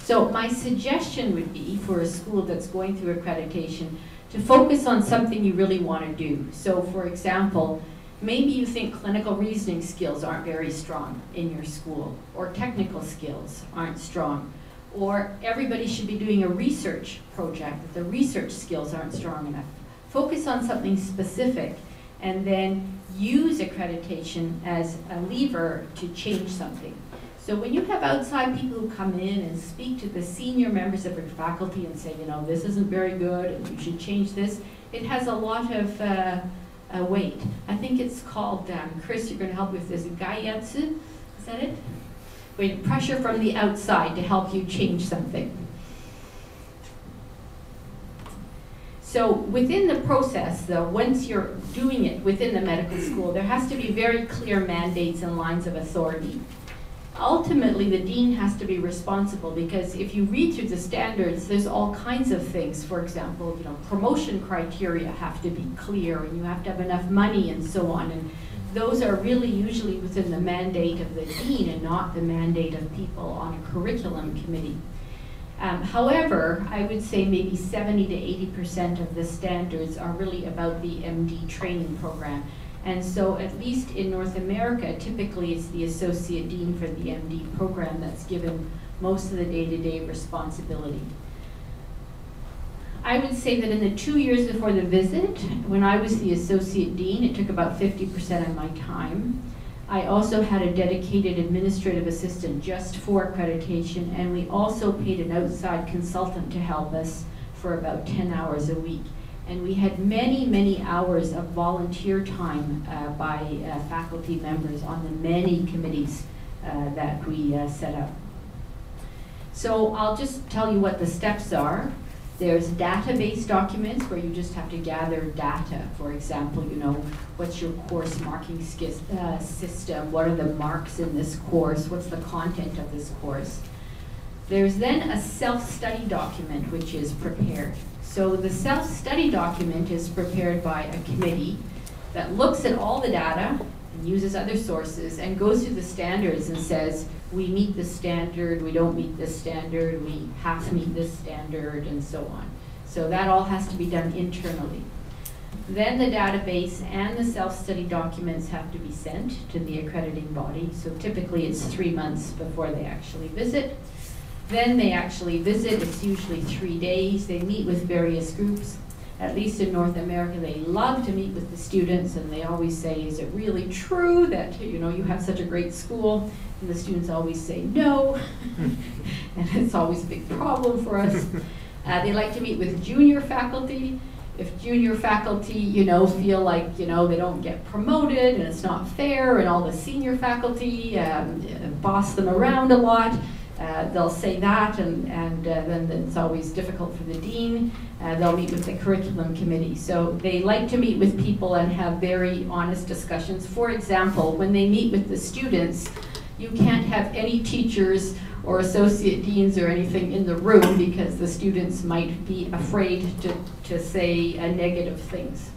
So my suggestion would be for a school that's going through accreditation to focus on something you really want to do. So for example, maybe you think clinical reasoning skills aren't very strong in your school, or technical skills aren't strong, or everybody should be doing a research project, but the research skills aren't strong enough. Focus on something specific and then use accreditation as a lever to change something. So when you have outside people who come in and speak to the senior members of your faculty and say, you know, this isn't very good and you should change this, it has a lot of weight. I think it's called, Chris, you're going to help with this, gaiyatsu, is that it? Wait, pressure from the outside to help you change something. So within the process, though, once you're doing it within the medical school, there has to be very clear mandates and lines of authority. Ultimately, the dean has to be responsible, because if you read through the standards, there's all kinds of things. For example, you know, promotion criteria have to be clear, and you have to have enough money and so on. And those are really usually within the mandate of the dean and not the mandate of people on a curriculum committee. However, I would say maybe 70 to 80% of the standards are really about the MD training program. And so at least in North America, typically it's the associate dean for the MD program that's given most of the day-to-day responsibility. I would say that in the 2 years before the visit, when I was the associate dean, it took about 50% of my time. I also had a dedicated administrative assistant just for accreditation, and we also paid an outside consultant to help us for about 10 hours a week. And we had many, many hours of volunteer time by faculty members on the many committees that we set up. So I'll just tell you what the steps are. There's database documents where you just have to gather data. For example, you know, what's your course marking system? What are the marks in this course? What's the content of this course? There's then a self-study document which is prepared. So the self-study document is prepared by a committee that looks at all the data and uses other sources and goes through the standards and says, we meet this standard, we don't meet this standard, we half meet this standard, and so on. So that all has to be done internally. Then the database and the self-study documents have to be sent to the accrediting body. So typically it's 3 months before they actually visit. Then they actually visit, it's usually 3 days. They meet with various groups. At least in North America, they love to meet with the students, and they always say, is it really true that, you know, you have such a great school? And the students always say no, and it's always a big problem for us. They like to meet with junior faculty. If junior faculty, you know, feel like, you know, they don't get promoted and it's not fair, and all the senior faculty boss them around a lot, they'll say that, and then it's always difficult for the dean. They'll meet with the curriculum committee. So they like to meet with people and have very honest discussions. For example, when they meet with the students, you can't have any teachers or associate deans or anything in the room, because the students might be afraid to say negative things.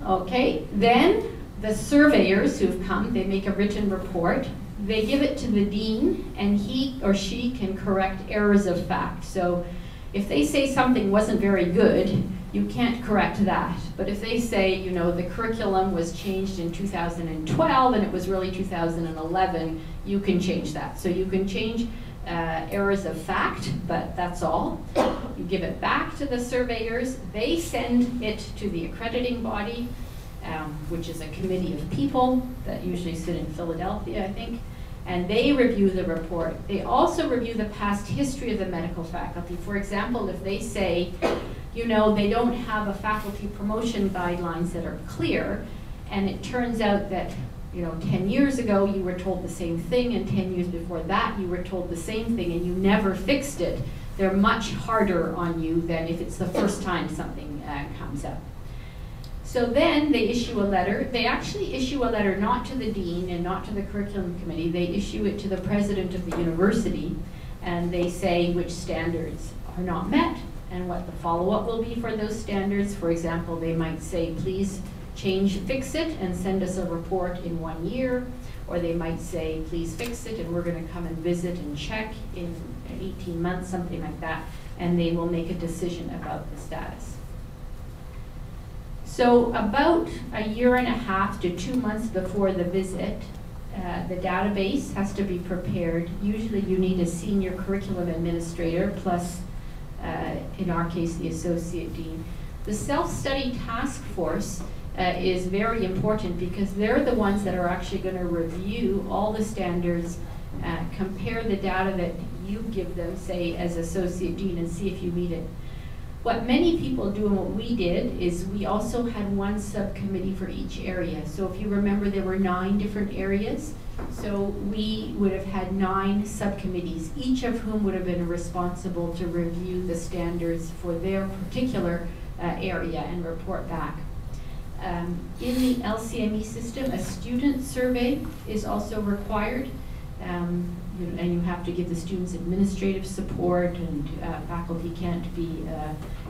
Okay, then the surveyors who've come, they make a written report. They give it to the dean, and he or she can correct errors of fact. So if they say something wasn't very good, you can't correct that. But if they say, you know, the curriculum was changed in 2012 and it was really 2011, you can change that. So you can change errors of fact, but that's all. You give it back to the surveyors. They send it to the accrediting body. which is a committee of people that usually sit in Philadelphia, I think, and they review the report. They also review the past history of the medical faculty. For example, if they say, you know, they don't have a faculty promotion guidelines that are clear, and it turns out that, you know, 10 years ago you were told the same thing, and 10 years before that you were told the same thing, and you never fixed it, they're much harder on you than if it's the first time something comes up. So then they issue a letter. They actually issue a letter not to the dean and not to the curriculum committee. They issue it to the president of the university, and they say which standards are not met and what the follow-up will be for those standards. For example, they might say, please fix it and send us a report in 1 year. Or they might say, please fix it and we're going to come and visit and check in 18 months, something like that. And they will make a decision about the status. So about 1.5 to 2 months before the visit, the database has to be prepared. Usually you need a senior curriculum administrator plus, in our case, the associate dean. The self-study task force is very important because they're the ones that are actually going to review all the standards, compare the data that you give them, say, as associate dean, and see if you meet it. What many people do and what we did is we also had one subcommittee for each area. So if you remember, there were 9 different areas. So we would have had 9 subcommittees, each of whom would have been responsible to review the standards for their particular area and report back. In the LCME system, a student survey is also required. And you have to give the students administrative support, and faculty can't be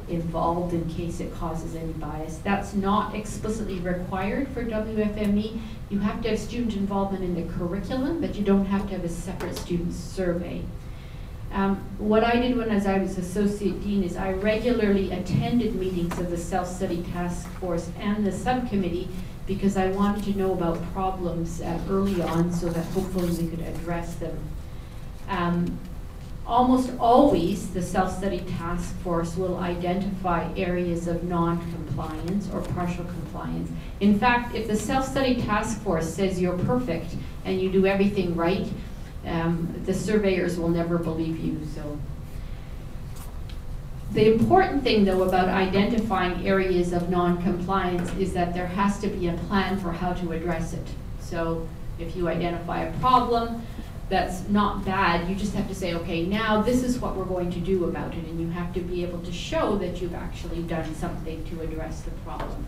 involved in case it causes any bias. That's not explicitly required for WFME. You have to have student involvement in the curriculum, but you don't have to have a separate student survey. What I did when I was associate dean is I regularly attended meetings of the self-study task force and the subcommittee because I wanted to know about problems early on so that hopefully we could address them. Almost always the self-study task force will identify areas of non-compliance or partial compliance. In fact, if the self-study task force says you're perfect and you do everything right, the surveyors will never believe you. So the important thing, though, about identifying areas of non-compliance is that there has to be a plan for how to address it. So if you identify a problem that's not bad, you just have to say, okay, now this is what we're going to do about it, and you have to be able to show that you've actually done something to address the problem.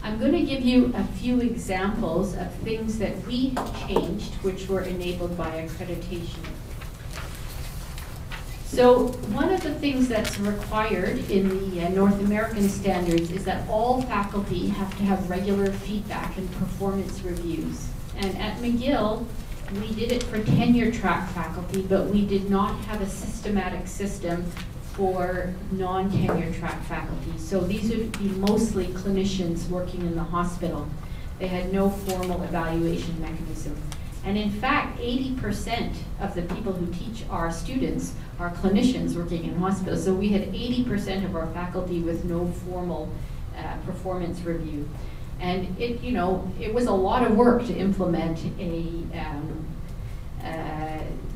I'm going to give you a few examples of things that we changed which were enabled by accreditation. So one of the things that's required in the North American standards is that all faculty have to have regular feedback and performance reviews. And at McGill, we did it for tenure track faculty, but we did not have a systematic system for non-tenure track faculty. So these would be mostly clinicians working in the hospital. They had no formal evaluation mechanism. And in fact, 80% of the people who teach our students are clinicians working in hospitals. So we had 80% of our faculty with no formal performance review. And it was a lot of work to implement a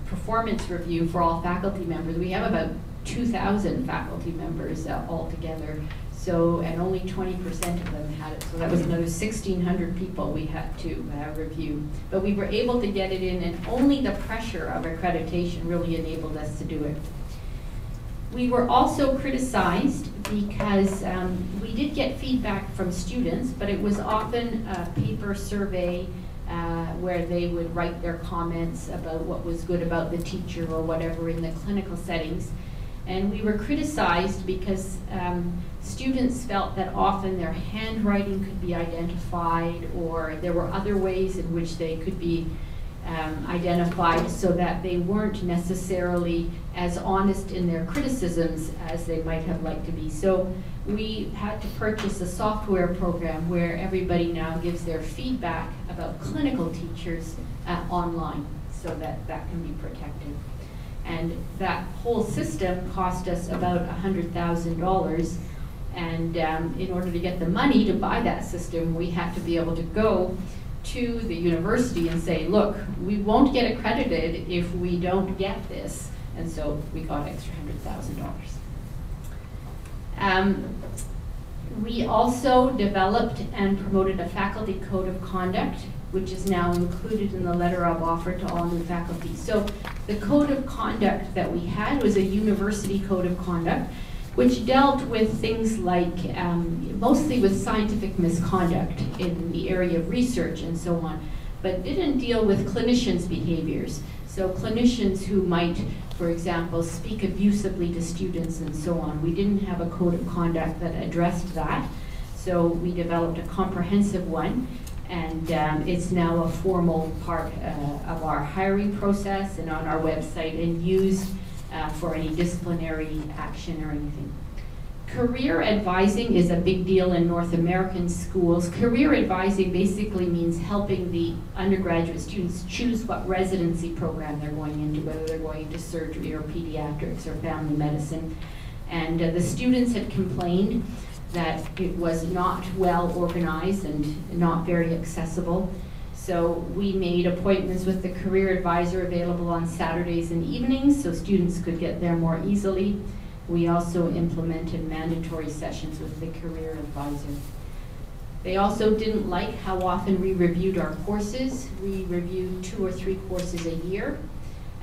performance review for all faculty members. We have about 2,000 faculty members altogether. So, and only 20% of them had it. So that was another 1,600 people we had to review. But we were able to get it in, and only the pressure of accreditation really enabled us to do it. We were also criticized because we did get feedback from students, but it was often a paper survey where they would write their comments about what was good about the teacher or whatever in the clinical settings. And we were criticized because students felt that often their handwriting could be identified, or there were other ways in which they could be identified, so that they weren't necessarily as honest in their criticisms as they might have liked to be. So we had to purchase a software program where everybody now gives their feedback about clinical teachers online, so that that can be protected. And that whole system cost us about $100,000. And in order to get the money to buy that system, we had to be able to go to the university and say, look, we won't get accredited if we don't get this. And so we got extra $100,000. We also developed and promoted a faculty code of conduct, which is now included in the letter of offer to all new faculty. So the code of conduct that we had was a university code of conduct, which dealt with things like, mostly with scientific misconduct in the area of research and so on, but didn't deal with clinicians' behaviors. So clinicians who might, for example, speak abusively to students and so on. We didn't have a code of conduct that addressed that. So we developed a comprehensive one, and it's now a formal part of our hiring process and on our website, and used for any disciplinary action or anything. Career advising is a big deal in North American schools. Career advising basically means helping the undergraduate students choose what residency program they're going into, whether they're going into surgery or pediatrics or family medicine. And the students had complained that it was not well organized and not very accessible. So we made appointments with the career advisor available on Saturdays and evenings so students could get there more easily. We also implemented mandatory sessions with the career advisor. They also didn't like how often we reviewed our courses. We reviewed 2 or 3 courses a year.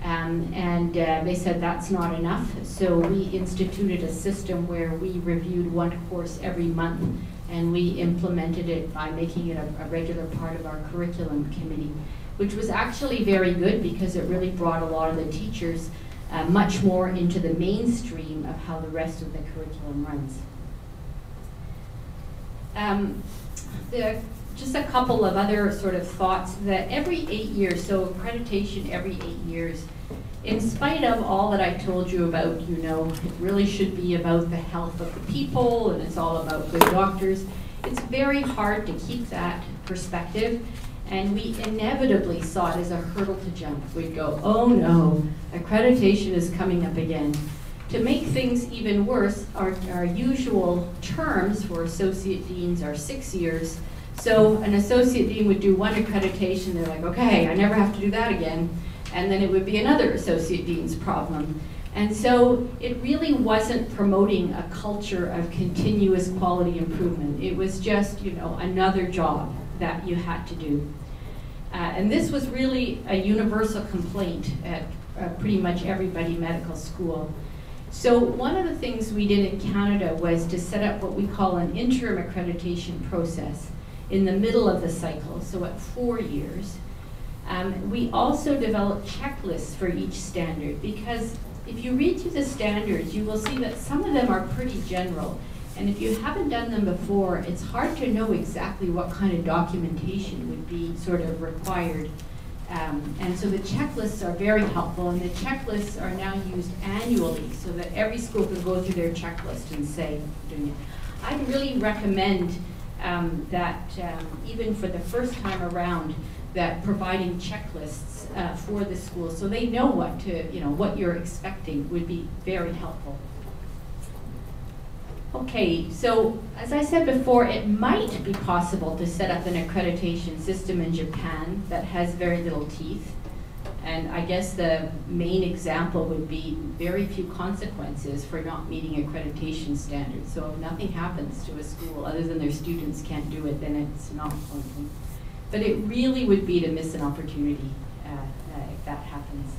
They said that's not enough. So we instituted a system where we reviewed 1 course every month, and we implemented it by making it a regular part of our curriculum committee, which was actually very good because it really brought a lot of the teachers much more into the mainstream of how the rest of the curriculum runs. Just a couple of other sort of thoughts that every 8 years, so accreditation every 8 years, in spite of all that I told you about, you know, it really should be about the health of the people and it's all about good doctors. It's very hard to keep that perspective, and we inevitably saw it as a hurdle to jump. We'd go, oh no, accreditation is coming up again. To make things even worse, our usual terms for associate deans are 6 years. So an associate dean would do 1 accreditation, they're like, okay, I never have to do that again. And then it would be another associate dean's problem. And so it really wasn't promoting a culture of continuous quality improvement. It was just, you know, another job that you had to do. And this was really a universal complaint at pretty much everybody medical school. So one of the things we did in Canada was to set up what we call an interim accreditation process in the middle of the cycle, so at 4 years. We also developed checklists for each standard, because if you read through the standards, you will see that some of them are pretty general. And if you haven't done them before, it's hard to know exactly what kind of documentation would be sort of required. And so the checklists are very helpful, and the checklists are now used annually so that every school can go through their checklist and say, doing it. I'd really recommend that even for the first time around, that providing checklists for the school so they know what to, you know, what you're expecting would be very helpful. Okay, so as I said before, it might be possible to set up an accreditation system in Japan that has very little teeth. And I guess the main example would be very few consequences for not meeting accreditation standards. So if nothing happens to a school other than their students can't do it, then it's not something. But it really would be to miss an opportunity if that happens.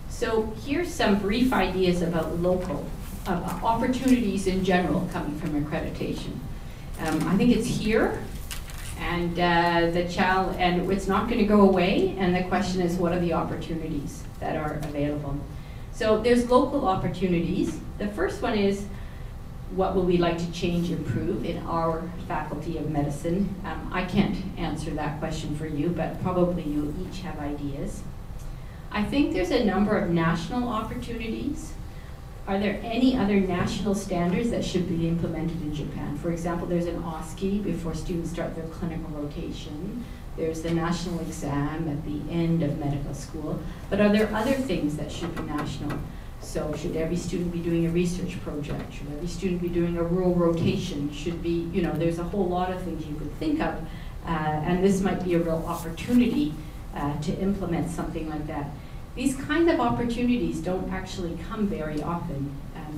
So here's some brief ideas about local opportunities in general coming from accreditation. I think it's here, and it's not going to go away. And the question is, what are the opportunities that are available? So there's local opportunities. The first one is, what will we like to change, improve in our faculty of medicine? I can't answer that question for you, but probably you each have ideas. I think there's a number of national opportunities. Are there any other national standards that should be implemented in Japan? For example, there's an OSCE before students start their clinical rotation. There's the national exam at the end of medical school. But are there other things that should be national? So should every student be doing a research project? Should every student be doing a rural rotation? Should be, you know, there's a whole lot of things you could think of, and this might be a real opportunity to implement something like that. These kind of opportunities don't actually come very often.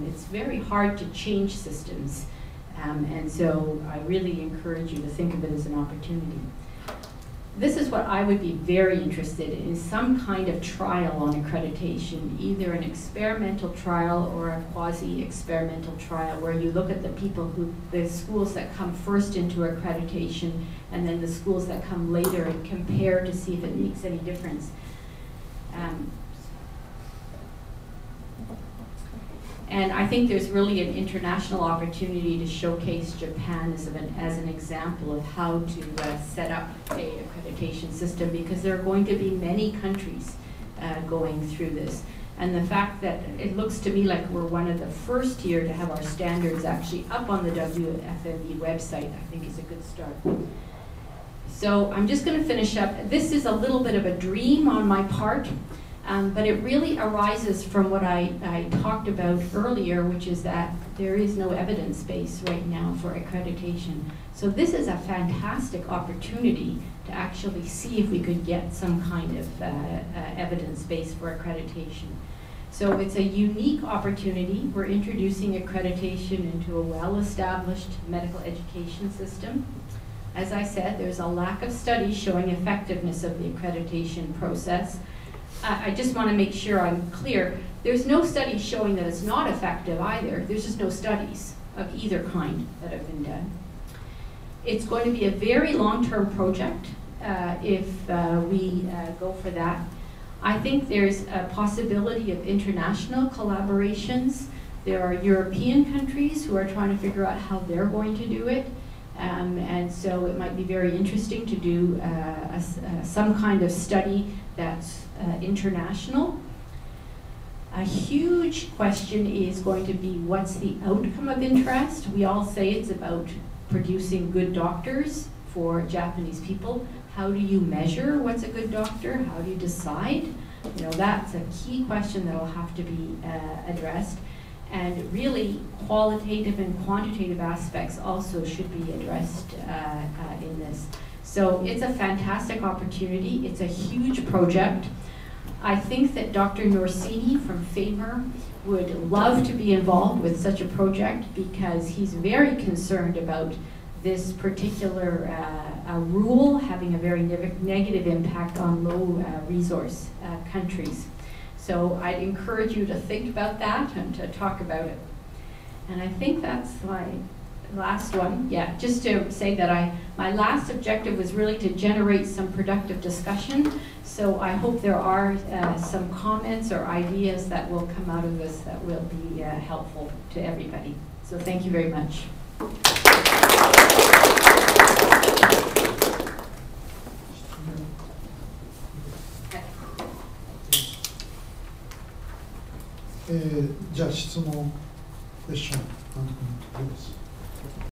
It's very hard to change systems, and so I really encourage you to think of it as an opportunity. This is what I would be very interested in, is some kind of trial on accreditation, either an experimental trial or a quasi-experimental trial, where you look at the schools that come first into accreditation and then the schools that come later and compare to see if it makes any difference. And I think there's really an international opportunity to showcase Japan as an example of how to set up a accreditation system, because there are going to be many countries going through this. And the fact that it looks to me like we're one of the first here to have our standards actually up on the WFME website, I think is a good start. So I'm just going to finish up. This is a little bit of a dream on my part. But it really arises from what I talked about earlier, which is that there is no evidence base right now for accreditation. So this is a fantastic opportunity to actually see if we could get some kind of evidence base for accreditation. So it's a unique opportunity. We're introducing accreditation into a well-established medical education system. As I said, there's a lack of studies showing effectiveness of the accreditation process. I just want to make sure I'm clear. There's no studies showing that it's not effective either. There's just no studies of either kind that have been done. It's going to be a very long-term project if we go for that. I think there's a possibility of international collaborations. There are European countries who are trying to figure out how they're going to do it. And so it might be very interesting to do some kind of study that's international. A huge question is going to be, what's the outcome of interest? We all say it's about producing good doctors for Japanese people. How do you measure what's a good doctor? How do you decide? You know, that's a key question that will have to be addressed. And really, qualitative and quantitative aspects also should be addressed in this. So it's a fantastic opportunity. It's a huge project. I think that Dr. Norsini from FAMER would love to be involved with such a project, because he's very concerned about this particular rule having a very negative impact on low resource countries. So I'd encourage you to think about that and to talk about it. And I think that's my last one. Yeah, just to say that my last objective was really to generate some productive discussion. So I hope there are some comments or ideas that will come out of this that will be helpful to everybody. So thank you very much.じゃあ質問、クエスチョン、監督のところです。